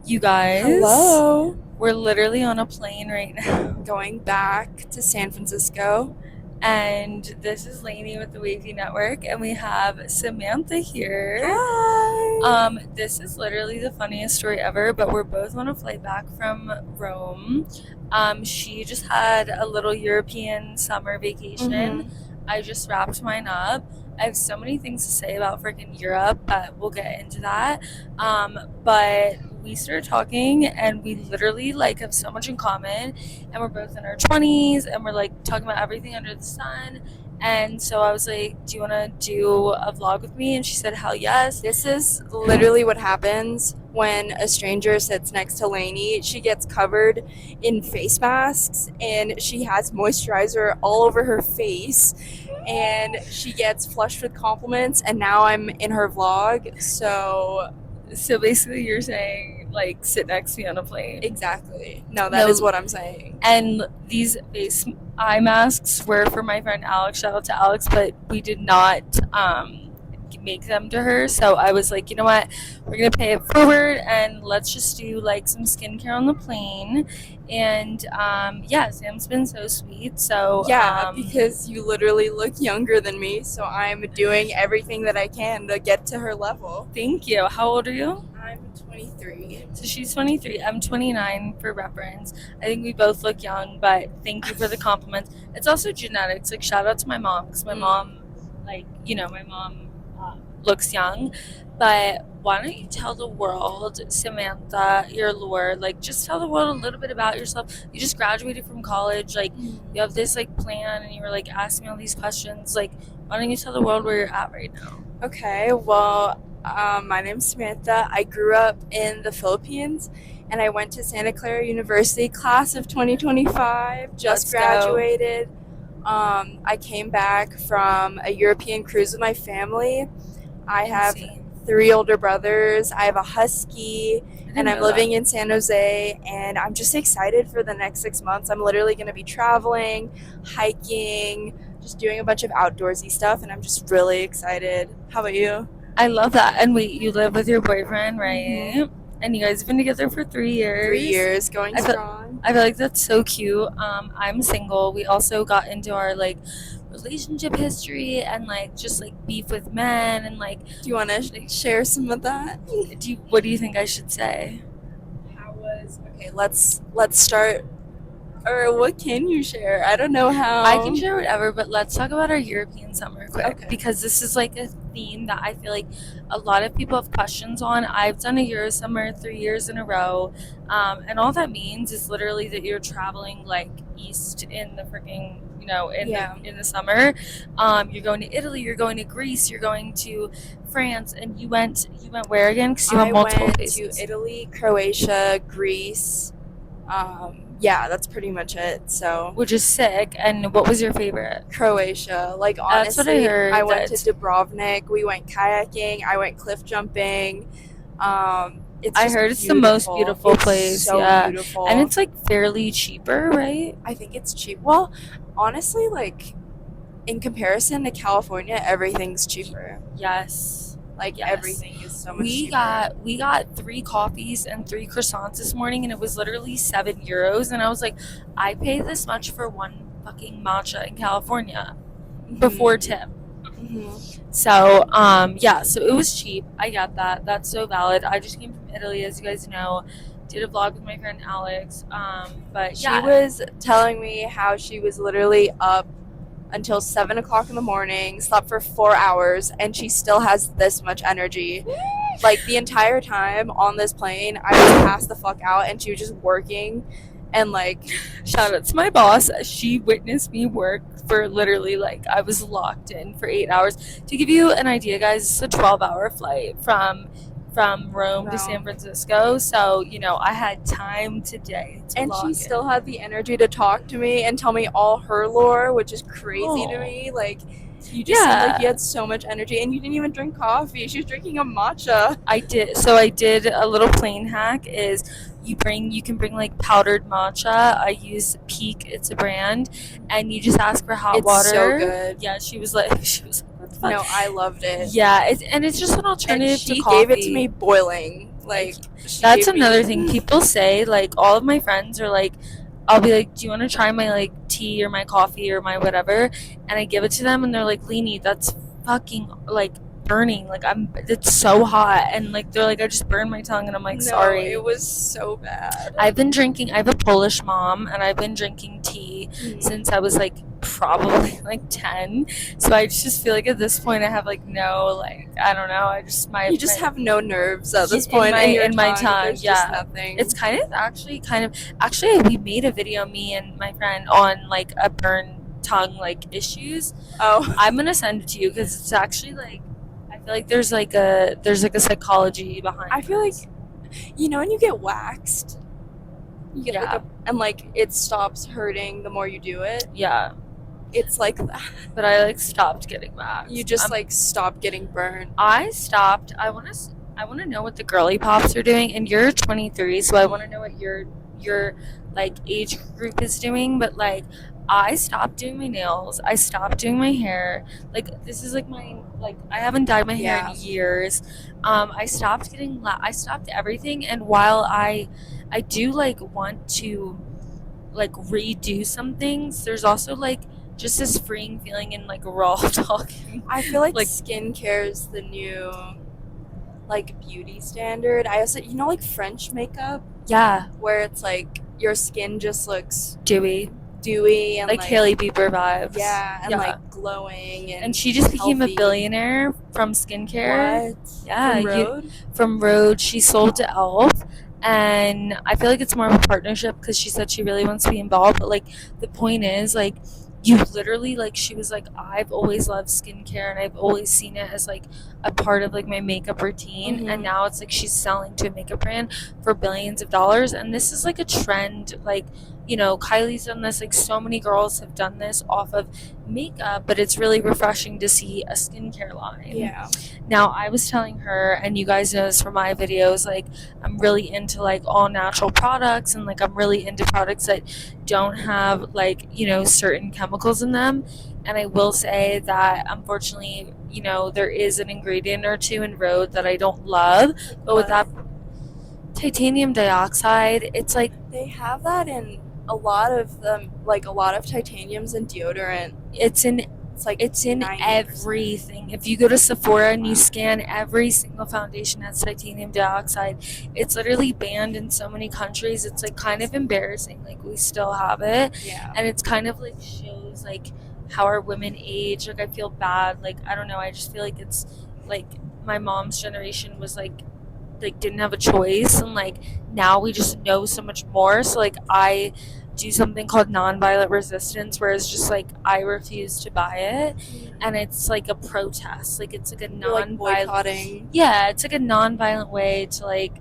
You guys, Hello. we're literally on a plane right now. Going back to San Francisco. And this is Lainey with the Wavy Network, and we have Samantha here. Hi. This is literally the funniest story ever, but we're both on a flight back from Rome. She just had a little European summer vacation. I just wrapped mine up. I have so many things to say about freaking Europe, but we'll get into that. But we started talking, and we literally like have so much in common, and we're both in our 20s, and we're like talking about everything under the sun. And so I was like, do you want to do a vlog with me? And she said, hell yes. This is literally what happens when a stranger sits next to Lainey. She gets covered in face masks and she has moisturizer all over her face. And she gets flushed with compliments. And now I'm in her vlog. So basically, you're saying, like, sit next to me on a plane. exactly. No, that is what I'm saying. And these eye masks were for my friend Alex. Shout out to Alex, but we did not make them to her. So I was like, you know what? We're gonna pay it forward and let's just do like some skincare on the plane. And yeah, Sam's been so sweet. So Yeah, because you literally look younger than me, so I'm doing everything that I can to get to her level. Thank you. How old are you? I'm 23. So she's 23. I'm 29 for reference. I think we both look young, but thank you for the compliments. It's also genetics. Like, shout out to my mom, because my mom, like, you know, my mom looks young. But why don't you tell the world, Samantha, your lore? Like, just tell the world a little bit about yourself. You just graduated from college. Like, you have this, like, plan, and you were, like, asking me all these questions. Like, why don't you tell the world where you're at right now? Okay, well, my name's Samantha. I grew up in the Philippines, and I went to Santa Clara University, class of 2025, just graduated. I came back from a European cruise with my family. I have 3 older brothers. I have a husky, and I'm living in San Jose, and I'm just excited for the next 6 months. I'm literally going to be traveling, hiking, just doing a bunch of outdoorsy stuff, and I'm just really excited. How about you? I love that. And wait, you live with your boyfriend, right? And you guys have been together for 3 years. 3 years, going strong. I feel like that's so cute. I'm single. We also got into our like relationship history and like just like beef with men and like. Do you want to share some of that? What do you think I should say? Okay? Let's start. Or what can you share? I don't know how. I can share whatever, but let's talk about our European summer quick. Okay. Because this is like a theme that I feel like a lot of people have questions on. I've done a Euro summer 3 years in a row, and all that means is literally that you're traveling like east in the freaking in the summer. You're going to Italy, you're going to Greece, you're going to France, and you went where again? Because you have multiple places. I went to Italy, Croatia, Greece. Yeah, that's pretty much it. So, which is sick. And what was your favorite? Croatia. Like, honestly, that's what I heard. I went to Dubrovnik. We went kayaking. I went cliff jumping. I heard it's the most beautiful place. So beautiful. And it's like fairly cheaper, right? I think it's cheap. Well, honestly, like in comparison to California, everything's cheaper. Yes. Like, everything is so much cheaper. We got 3 coffees and 3 croissants this morning, and it was literally €7. And I was like, I pay this much for one fucking matcha in California before tip. So, yeah, so it was cheap. I get that. That's so valid. I just came from Italy, as you guys know. Did a vlog with my friend Alex. But yeah. She was telling me how she was literally up until 7 o'clock in the morning, slept for 4 hours, and she still has this much energy. Like, the entire time on this plane, I was passed the fuck out, and she was just working. And like, shout out to my boss. She witnessed me work for literally like I was locked in for 8 hours. To give you an idea, guys, it's a 12-hour flight from Rome to San Francisco. So, you know, I had time today to and she still had the energy to talk to me and tell me all her lore, which is crazy to me. Like, you just seemed like you had so much energy, and you didn't even drink coffee. She was drinking a matcha. I did. So I did a little plane hack is you can bring like powdered matcha. I use Peak, it's a brand, and you just ask for hot water. It's so good. Yeah, she was like no, I loved it. Yeah, it's just an alternative to coffee. She gave it to me boiling. Like, that's another thing. People say, like, all of my friends are like, I'll be like, do you want to try my, like, tea or my coffee or my whatever? And I give it to them, and they're like, Leanie, that's fucking, like, burning. Like, it's so hot. And, like, they're like, I just burned my tongue. And I'm like, No, sorry. it was so bad. I have a Polish mom, and I've been drinking tea since I was, like, probably, like, 10. So I just feel like at this point I have, like, no, like, I don't know. You just have no nerves at this point in my tongue. There's just nothing. It's actually, we made a video, me and my friend, on, like, a burn tongue, like, issues. Oh. I'm going to send it to you because it's actually, like, I feel like there's a psychology behind it. I feel like, you know, when you get waxed, you get and like it stops hurting the more you do it. Yeah. It's like that. But I, like, stopped getting waxed. You just like stop getting burned. I stopped. I want to know what the girly pops are doing, and you're 23, so I want to know what your like age group is doing. But like, I stopped doing my nails. I stopped doing my hair. Like, this is like I haven't dyed my hair in years. I stopped I stopped everything. And while I do, like, want to, like, redo some things, there's also, like, just this freeing feeling in, like, raw talking. I feel like skincare is the new, like, beauty standard. I also, you know, like French makeup? Yeah. Where it's like your skin just looks dewy and like Hailey Bieber vibes. Yeah, and like glowing, and she just became a billionaire from skincare. What? Yeah, from Rhode. She sold to Elf, and I feel like it's more of a partnership because she said she really wants to be involved. But like, the point is, like, you literally, like, she was like, I've always loved skincare and I've always seen it as, like, a part of, like, my makeup routine. And now it's like she's selling to a makeup brand for billions of dollars. And this is, like, a trend. Like, you know, Kylie's done this. Like, so many girls have done this off of makeup, but it's really refreshing to see a skincare line. Yeah. Now, I was telling her, and you guys know this from my videos, like, I'm really into, like, all natural products, and, like, I'm really into products that don't have, like, you know, certain chemicals in them. And I will say that, unfortunately, you know, there is an ingredient or two in Rhode that I don't love, but with that titanium dioxide, it's like, they have that in a lot of them, like a lot of titaniums in deodorant. It's in 90%. everything. If you go to Sephora and you scan, every single foundation has titanium dioxide. It's literally banned in so many countries. It's, like, kind of embarrassing. Like, we still have it. Yeah. And it's kind of, like, shows, like, how our women age. Like, I feel bad. Like, I don't know. I just feel like it's, like, my mom's generation was, like, didn't have a choice. And, like, now we just know so much more. So, like, I do something called nonviolent resistance, where it's just like, I refuse to buy it, and it's like a protest. Like, it's like a like boycotting. Yeah, it's like a nonviolent way to like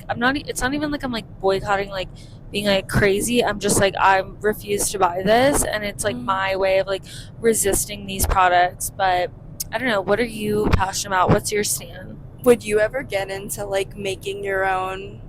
I'm not. It's not even like I'm like boycotting, like being like crazy. I'm just like, I refuse to buy this, and it's like my way of like resisting these products. But I don't know. What are you passionate about? What's your stand? Would you ever get into like making your own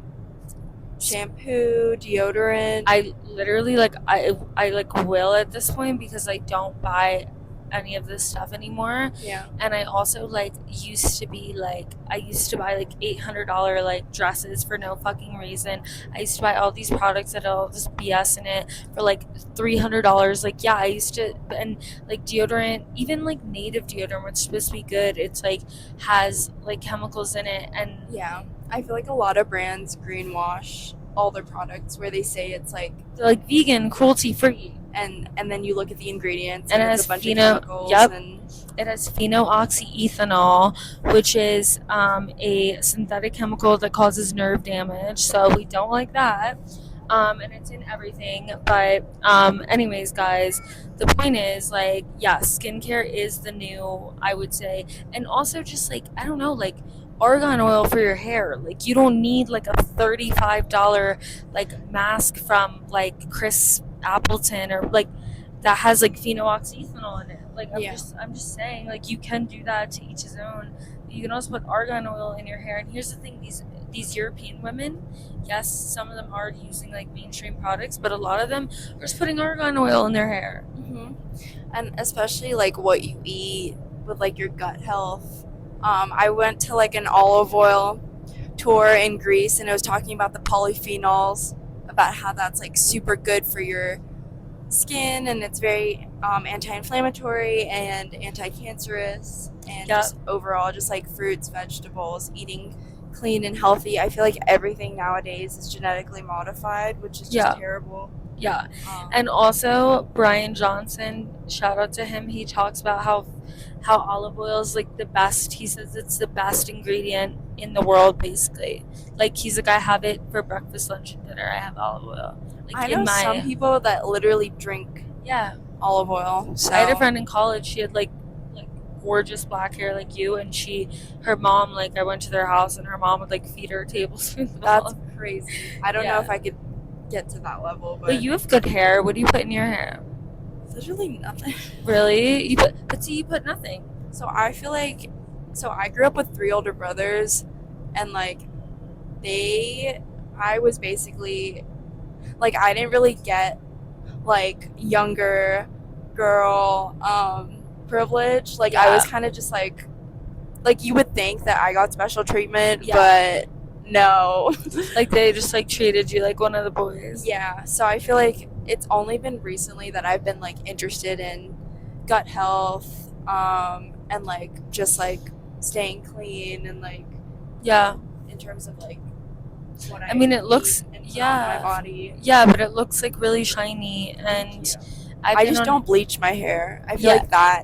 shampoo, deodorant? I literally I like will at this point, because I don't buy any of this stuff anymore. Yeah. And I also like used to buy like $800 like dresses for no fucking reason. I used to buy all these products that had all this BS in it for like $300. Like, yeah, I used to. And like deodorant, even like native deodorant, which is supposed to be good, it's like has like chemicals in it. And yeah, I feel like a lot of brands greenwash all their products, where they say it's like they're like vegan, cruelty free, and then you look at the ingredients and and it it's has a bunch of chemicals. And it has phenoxyethanol, which is a synthetic chemical that causes nerve damage, so we don't like that. And it's in everything. But anyways, guys, the point is, like, yeah, skincare is the new, I would say. And also just like, I don't know, like argan oil for your hair. Like, you don't need like a $35 like mask from like Chris Appleton or like that has like phenoxyethanol in it. Like, I'm just saying, like, you can do that, to each his own. You can also put argan oil in your hair. And here's the thing, these European women, yes, some of them are using like mainstream products, but a lot of them are just putting argan oil in their hair. And especially like what you eat with like your gut health. I went to like an olive oil tour in Greece, and it was talking about the polyphenols, about how that's like super good for your skin, and it's very anti-inflammatory and anti-cancerous, and Yep. just overall just like fruits, vegetables, eating clean and healthy. I feel like everything nowadays is genetically modified, which is just Yeah. terrible. Yeah. And also Brian Johnson, shout out to him, he talks about how olive oil is like the best. He says it's the best ingredient in the world, basically. Like, he's like, I have it for breakfast, lunch, and dinner. I have olive oil. Like, I know some people that literally drink yeah. olive oil. So I had a friend in college. She had like gorgeous black hair like you, and her mom, like, I went to their house and her mom would like feed her tablespoons of that's olive. crazy. I don't know if I could get to that level, but you have good hair. What do you put in your hair? literally nothing. Really? You put nothing. So I feel like, I grew up with 3 older brothers, and like I was basically like, I didn't really get like younger girl privilege. Like, I was kind of just like you would think that I got special treatment, but no. Like, they just like treated you like one of the boys. Yeah, so I feel like it's only been recently that I've been like interested in gut health, and like just like staying clean, and like in terms of like what I mean, it eat looks and put on my body. Yeah, but it looks like really shiny, and I just don't bleach my hair. I feel like that